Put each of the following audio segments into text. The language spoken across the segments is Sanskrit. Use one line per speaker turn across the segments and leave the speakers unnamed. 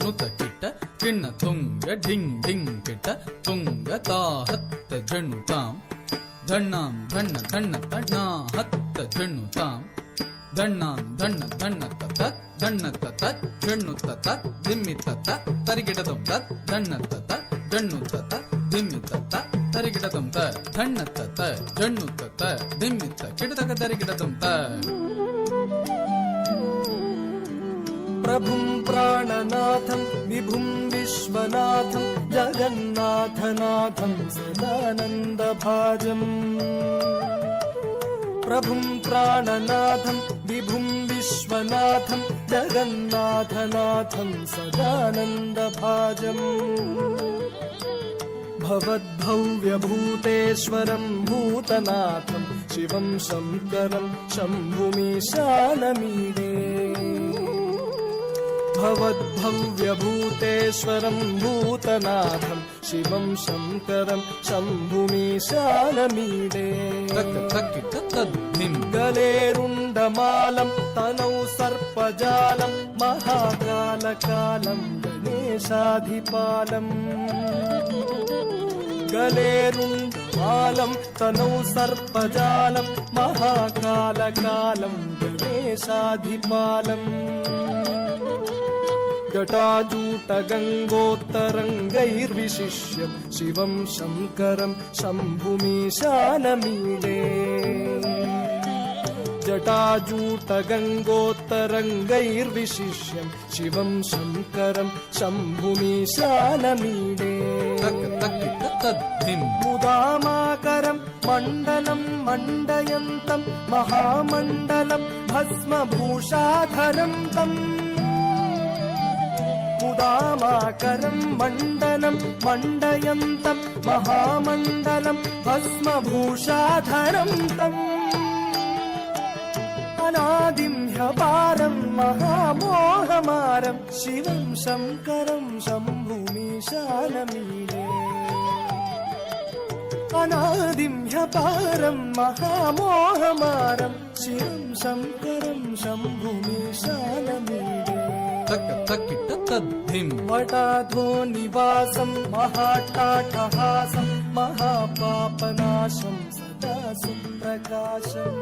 ನುತ ಕಿಟ್ಟ ಕಿಣ್ಣ ತುಂಗ ಢಿಂಗ್ ಢಿಂಗ್ ಕಿಟ್ಟ ತುಂಗ ತಾ ಹತ್ತ ಜಣ್ಣು ತಾಂ ಧಣ್ಣಾಂ ಧಣ್ಣ ಧಣ್ಣ ತಣ್ಣ ಹತ್ತ ಜಣ್ಣು ತಾಂ ಧಣ್ಣಾಂ ಧಣ್ಣ ಧಣ್ಣ ತತ ಧಣ್ಣ ತತ ಜಣ್ಣು ತತ ದಿಮ್ಮಿ ತತ ತರಿಗಿಡದಂ ತತ್ ಧಣ್ಣ ತತ ಜಣ್ಣು ತತ ದಿಮ್ಮಿ ತತ ತರಿಗಿಡದಂ ತ ಧಣ್ಣ ತತ ಜಣ್ಣು ತತ ದಿಮ್ಮಿ ತ ಕಿಡದಗ ತರಿಗಿಡದಂ ತ
प्रभुं प्राणनाथं विभुं विश्वनाथं जगन्नाथनाथं सदानन्दभाजम् प्रभुं प्राणनाथं विभुं विश्वनाथं जगन्नाथनाथं सदानन्दभाजम् भवद्भव्यभूतेश्वरं भूतनाथं शिवं शङ्करं शम्भुमीशानमीडे भवद्भव्यभूतेश्वरं भूतनाथं शिवं शङ्करं शम्भुमीशानमीडे गलेरुण्डमालं तनौ सर्पजालं महाकालकालं गणेशाधिपालम् गलेरुण्डमालं तनौ सर्पजालं महाकालकालं गणेशाधिपालम् जटाजूटगङ्गोत्तरङ्गैर्विशिष्य शिवं शङ्करं शम्भुमीशानमीडे जटाजूटगङ्गोत्तरङ्गैर्विशिष्य शिवं शङ्करं शम्भुमीशानमीडे मुदामाकरं मण्डलं मण्डयन्तं महामण्डलं भस्मभूषाधरं तम् मुदामाकरं मण्डलं मण्डयन्तं महामण्डलं भस्मभूषाधरं तम् अनादिं ह्यपारं महामोहमारं शिवं शङ्करं शम्भुमीशानमीडे अनादिं ह्यपारं महामोहमारं शिवं शङ्करं शम्भुमीशानमीडे वटाधो निवासं महाटाटहासं महापापनाशं सदा सुप्रकाशम्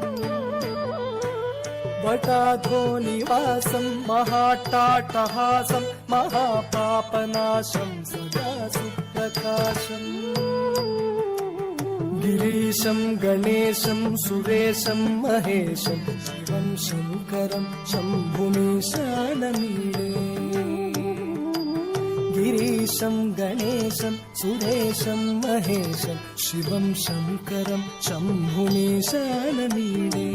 वटाधो निवासं महाटाटहासं महापापनाशं सदा सुप्रकाशम् गिरीशं गणेशं सुरेशं महेशं शिवं शङ्करं शम्भुमीशानमीडे गिरीशं गणेशं सुरेशं महेशं शिवं शङ्करं शम्भुमीशानमीडे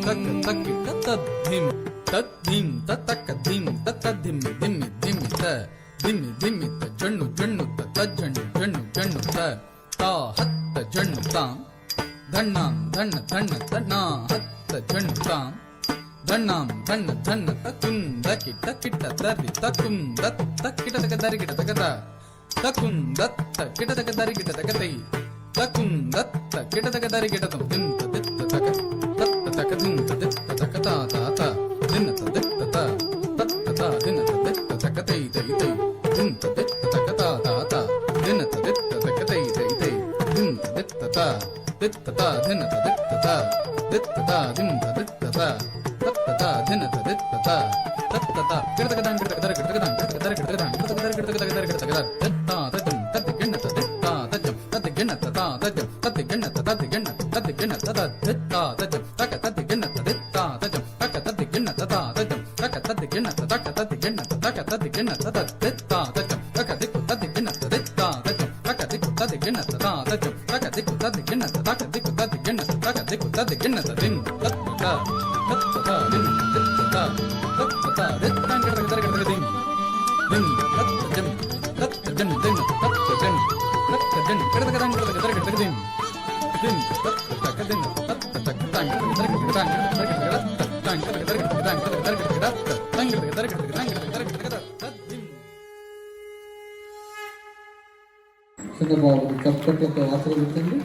तद्धिं तद्धिं तत्तक्कधिं तत्तद्धिं धिम्मि धिम्मि त धिम्मि धिम्मि त जण्णु जण्णु त तज्जण्णु जण्णु जण्णु त ता हत्त जण्णु तां धण्णां धण्ण धण्ण तण्णा हत्त जण्णु तां धण्णां धण्ण धण्ण तकुन्द किट्ट किट्ट तर्रि तकुन्द तक्किट तक दरि किट तकत तकुन्द किट तक दरि किट तकतै तकुन्द किट तक दरि किट तं दिं तदित् तक तत् तक दिं तदित् तक ता ता ता दिन तदित् ता तत् ता दिन तदित् तकतै तै तै दिन तदित् तक ता ता ता दिन तदित् तकतै तै तै दिन तदित् ता दित् ता दिन तदित् ता दित् ता दिन तदित् ता तत् ता दिन तदित् ता तत् ता किट तक दां किट तक दर किट तक दां किट तक दर किट तक दां किट तक दर किट तक दर किट तक दर तत् ता तजं तत् गिन्न तदित् ता तजं तत् गिन्न ता तजं तत् गिन्न तत् गिन्न तत् गिन्न तत् दित् ता तजं तक तत् गिन्न तदित् ता तजं तक तत् गिन्न ता तजं तक तत् गिन्न तक तत् गिन्न तक तत् गिन्न तत् दित् ता तजं तक दिक् तत् गिन्न तदित् ता तजं तक दिक् तत् गिन्न ता तजं तक दिक् तत् गिन्न तक दिक् तत् गिन्न तक दिक् तत् गिन्न तदिन् तत् ता तत् ता दिन् दित् ता तत् ता दित् तां किट तक दर किट तक दिन् दिन् तत् जं तत् जं दिन् तत् जं तत् जं किट तक दां किट तक दर किट तक दिन् दिन् तत् तक दिन् तत् तक तां किट तक दर किट दां किट तक तां किट तक दर किट दां किट दर किट तां किट तक दर किट दां किट दर किट तत् दिन्
చంద్రబాబు చప్పట్లతో ఆశీర్వదించండి.